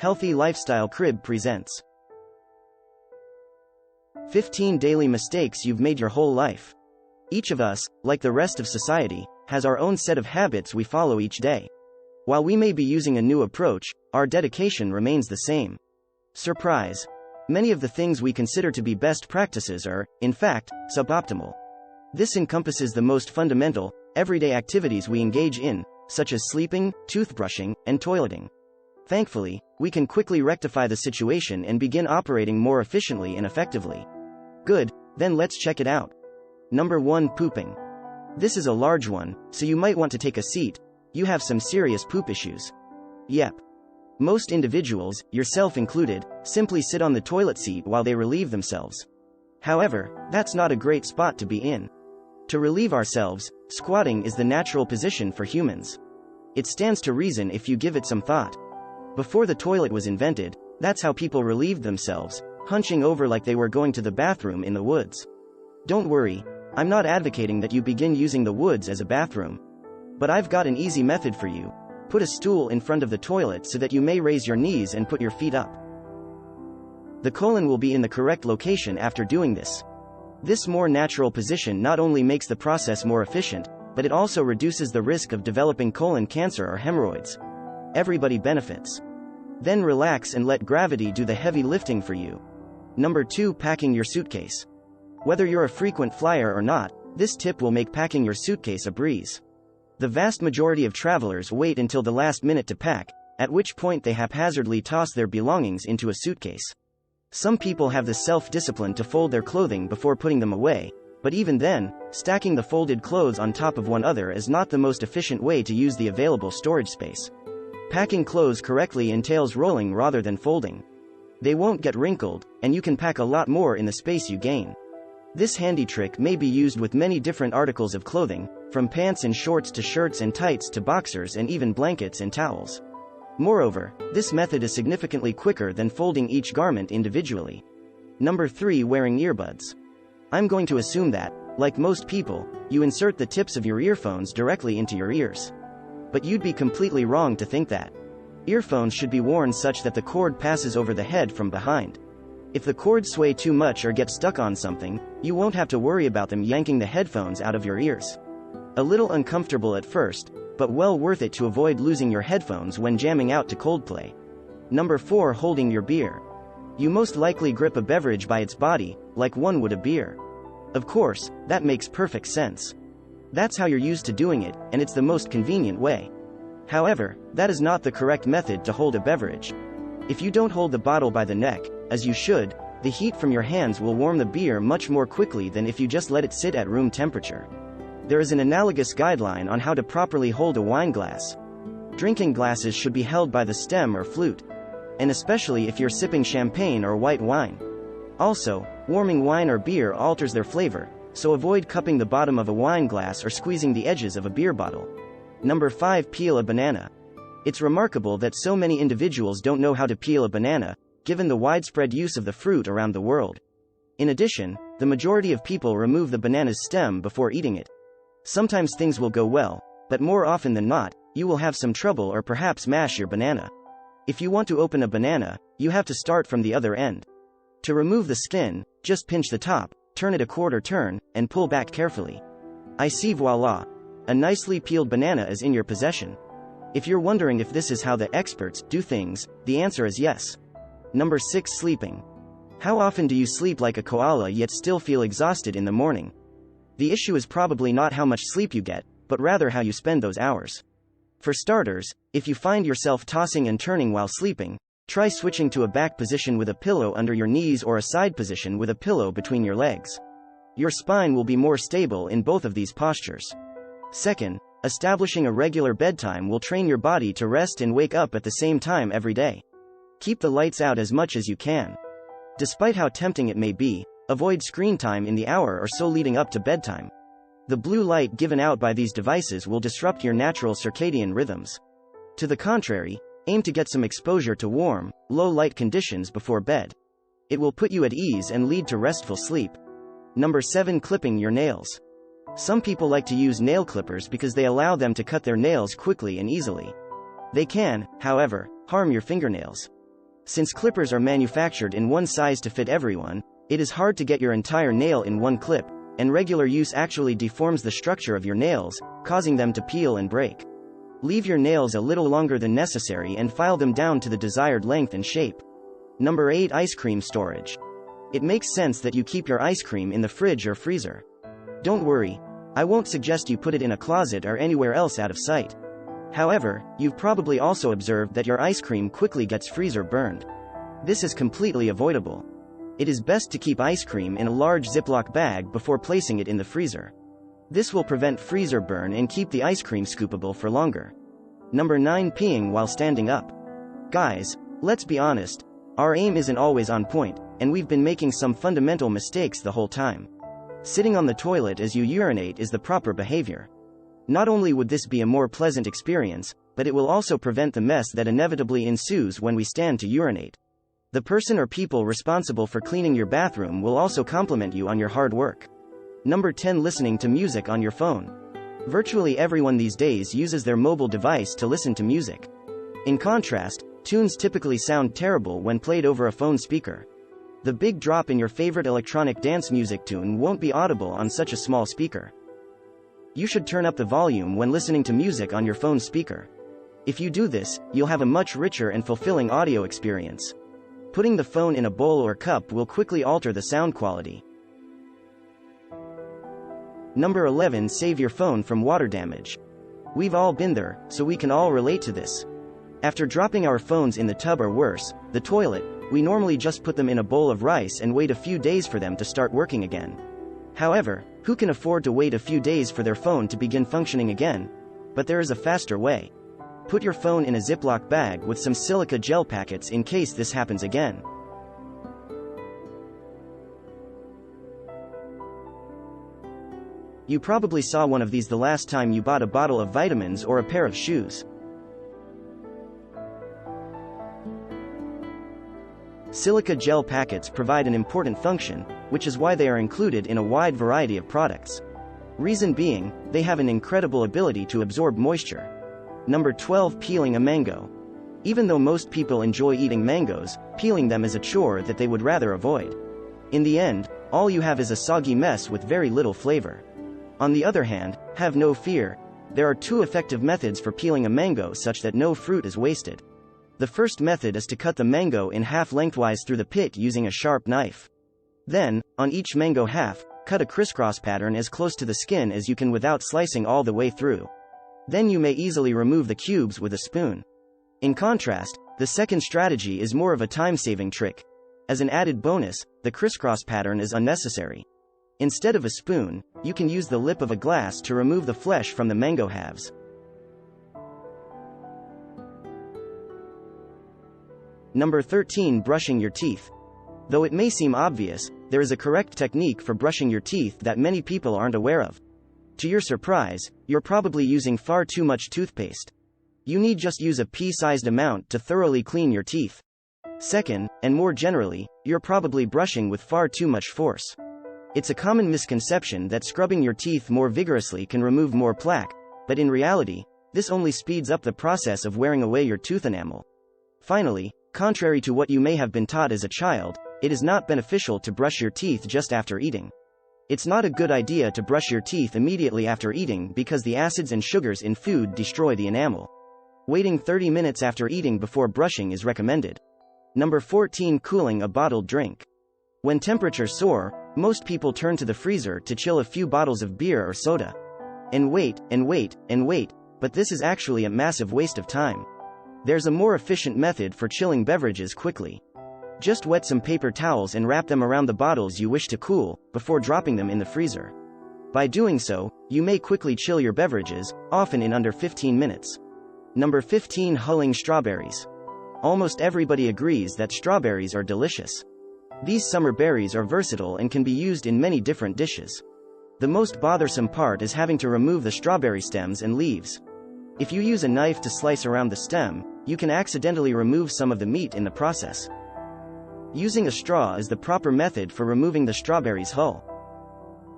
Healthy Lifestyle Crib presents 15 daily mistakes you've made your whole life. Each of us, like the rest of society, has our own set of habits we follow each day. While we may be using a new approach, our dedication remains the same. Surprise! Many of the things we consider to be best practices are, in fact, suboptimal. This encompasses the most fundamental, everyday activities we engage in, such as sleeping, toothbrushing, and toileting. Thankfully, we can quickly rectify the situation and begin operating more efficiently and effectively. Good, then let's check it out. Number 1. Pooping. This is a large one, so you might want to take a seat. You have some serious poop issues. Yep. Most individuals, yourself included, simply sit on the toilet seat while they relieve themselves. However, that's not a great spot to be in. To relieve ourselves, squatting is the natural position for humans. It stands to reason if you give it some thought. Before the toilet was invented, that's how people relieved themselves, hunching over like they were going to the bathroom in the woods. Don't worry, I'm not advocating that you begin using the woods as a bathroom. But I've got an easy method for you. Put a stool in front of the toilet so that you may raise your knees and put your feet up. The colon will be in the correct location after doing this. This more natural position not only makes the process more efficient, but it also reduces the risk of developing colon cancer or hemorrhoids. Everybody benefits. Then relax and let gravity do the heavy lifting for you. Number 2. Packing your suitcase. Whether you're a frequent flyer or not, this tip will make packing your suitcase a breeze. The vast majority of travelers wait until the last minute to pack, at which point they haphazardly toss their belongings into a suitcase. Some people have the self-discipline to fold their clothing before putting them away, but even then, stacking the folded clothes on top of one another is not the most efficient way to use the available storage space. Packing clothes correctly entails rolling rather than folding. They won't get wrinkled, and you can pack a lot more in the space you gain. This handy trick may be used with many different articles of clothing, from pants and shorts to shirts and tights to boxers and even blankets and towels. Moreover, this method is significantly quicker than folding each garment individually. Number 3. Wearing earbuds. I'm going to assume that, like most people, you insert the tips of your earphones directly into your ears. But you'd be completely wrong to think that. Earphones should be worn such that the cord passes over the head from behind. If the cords sway too much or get stuck on something, you won't have to worry about them yanking the headphones out of your ears. A little uncomfortable at first, but well worth it to avoid losing your headphones when jamming out to Coldplay. Number 4. Holding your beer. You most likely grip a beverage by its body, like one would a beer. Of course, that makes perfect sense. That's how you're used to doing it, and it's the most convenient way. However, that is not the correct method to hold a beverage. If you don't hold the bottle by the neck, as you should, the heat from your hands will warm the beer much more quickly than if you just let it sit at room temperature. There is an analogous guideline on how to properly hold a wine glass. Drinking glasses should be held by the stem or flute, and especially if you're sipping champagne or white wine. Also, warming wine or beer alters their flavor, so avoid cupping the bottom of a wine glass or squeezing the edges of a beer bottle. Number 5. Peel a banana. It's remarkable that so many individuals don't know how to peel a banana, given the widespread use of the fruit around the world. In addition, the majority of people remove the banana's stem before eating it. Sometimes things will go well, but more often than not, you will have some trouble or perhaps mash your banana. If you want to open a banana, you have to start from the other end. To remove the skin, just pinch the top, turn it a quarter turn, and pull back carefully. I see, voila! A nicely peeled banana is in your possession. If you're wondering if this is how the experts do things, the answer is yes. Number 6. Sleeping. How often do you sleep like a koala yet still feel exhausted in the morning? The issue is probably not how much sleep you get, but rather how you spend those hours. For starters, if you find yourself tossing and turning while sleeping, try switching to a back position with a pillow under your knees or a side position with a pillow between your legs. Your spine will be more stable in both of these postures. Second, establishing a regular bedtime will train your body to rest and wake up at the same time every day. Keep the lights out as much as you can. Despite how tempting it may be, avoid screen time in the hour or so leading up to bedtime. The blue light given out by these devices will disrupt your natural circadian rhythms. To the contrary, aim to get some exposure to warm, low-light conditions before bed. It will put you at ease and lead to restful sleep. Number 7. Clipping your nails. Some people like to use nail clippers because they allow them to cut their nails quickly and easily. They can, however, harm your fingernails. Since clippers are manufactured in one size to fit everyone, it is hard to get your entire nail in one clip, and regular use actually deforms the structure of your nails, causing them to peel and break. Leave your nails a little longer than necessary and file them down to the desired length and shape. Number 8. Ice cream storage. It makes sense that you keep your ice cream in the fridge or freezer. Don't worry, I won't suggest you put it in a closet or anywhere else out of sight. However, you've probably also observed that your ice cream quickly gets freezer burned. This is completely avoidable. It is best to keep ice cream in a large Ziploc bag before placing it in the freezer. This will prevent freezer burn and keep the ice cream scoopable for longer. Number 9. Peeing while standing up. Guys, let's be honest, our aim isn't always on point, and we've been making some fundamental mistakes the whole time. Sitting on the toilet as you urinate is the proper behavior. Not only would this be a more pleasant experience, but it will also prevent the mess that inevitably ensues when we stand to urinate. The person or people responsible for cleaning your bathroom will also compliment you on your hard work. Number 10. Listening to music on your phone. Virtually everyone these days uses their mobile device to listen to music. In contrast, tunes typically sound terrible when played over a phone speaker. The big drop in your favorite electronic dance music tune won't be audible on such a small speaker. You should turn up the volume when listening to music on your phone speaker. If you do this, you'll have a much richer and fulfilling audio experience. Putting the phone in a bowl or cup will quickly alter the sound quality. Number 11. Save your phone from water damage. We've all been there, so we can all relate to this. After dropping our phones in the tub or worse, the toilet, we normally just put them in a bowl of rice and wait a few days for them to start working again. However, who can afford to wait a few days for their phone to begin functioning again? But there is a faster way. Put your phone in a Ziploc bag with some silica gel packets in case this happens again. You probably saw one of these the last time you bought a bottle of vitamins or a pair of shoes. Silica gel packets provide an important function, which is why they are included in a wide variety of products. Reason being, they have an incredible ability to absorb moisture. Number 12. Peeling a mango. Even though most people enjoy eating mangoes, peeling them is a chore that they would rather avoid. In the end, all you have is a soggy mess with very little flavor. On the other hand, have no fear. There are 2 effective methods for peeling a mango such that no fruit is wasted. The first method is to cut the mango in half lengthwise through the pit using a sharp knife. Then, on each mango half, cut a crisscross pattern as close to the skin as you can without slicing all the way through. Then you may easily remove the cubes with a spoon. In contrast, the second strategy is more of a time-saving trick. As an added bonus, the crisscross pattern is unnecessary. Instead of a spoon, you can use the lip of a glass to remove the flesh from the mango halves. Number 13. Brushing your teeth. Though it may seem obvious, there is a correct technique for brushing your teeth that many people aren't aware of. To your surprise, you're probably using far too much toothpaste. You need just use a pea-sized amount to thoroughly clean your teeth. Second, and more generally, you're probably brushing with far too much force. It's a common misconception that scrubbing your teeth more vigorously can remove more plaque, but in reality, this only speeds up the process of wearing away your tooth enamel. Finally, contrary to what you may have been taught as a child, it is not beneficial to brush your teeth just after eating. It's not a good idea to brush your teeth immediately after eating because the acids and sugars in food destroy the enamel. Waiting 30 minutes after eating before brushing is recommended. Number 14. Cooling a bottled drink. When temperatures soar, most people turn to the freezer to chill a few bottles of beer or soda. And wait, but this is actually a massive waste of time. There's a more efficient method for chilling beverages quickly. Just wet some paper towels and wrap them around the bottles you wish to cool, before dropping them in the freezer. By doing so, you may quickly chill your beverages, often in under 15 minutes. Number 15. Hulling strawberries. Almost everybody agrees that strawberries are delicious. These summer berries are versatile and can be used in many different dishes. The most bothersome part is having to remove the strawberry stems and leaves. If you use a knife to slice around the stem, you can accidentally remove some of the meat in the process. Using a straw is the proper method for removing the strawberry's hull.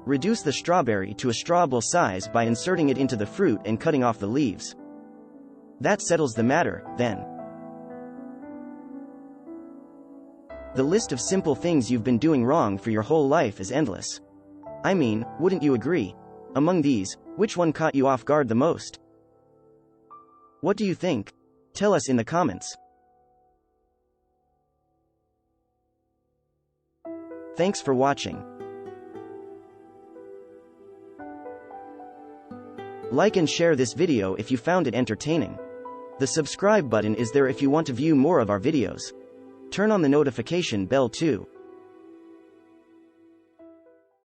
Reduce the strawberry to a strawable size by inserting it into the fruit and cutting off the leaves. That settles the matter, then. The list of simple things you've been doing wrong for your whole life is endless. I mean, wouldn't you agree? Among these, which one caught you off guard the most? What do you think? Tell us in the comments. Thanks for watching. Like and share this video if you found it entertaining. The subscribe button is there if you want to view more of our videos. Turn on the notification bell too.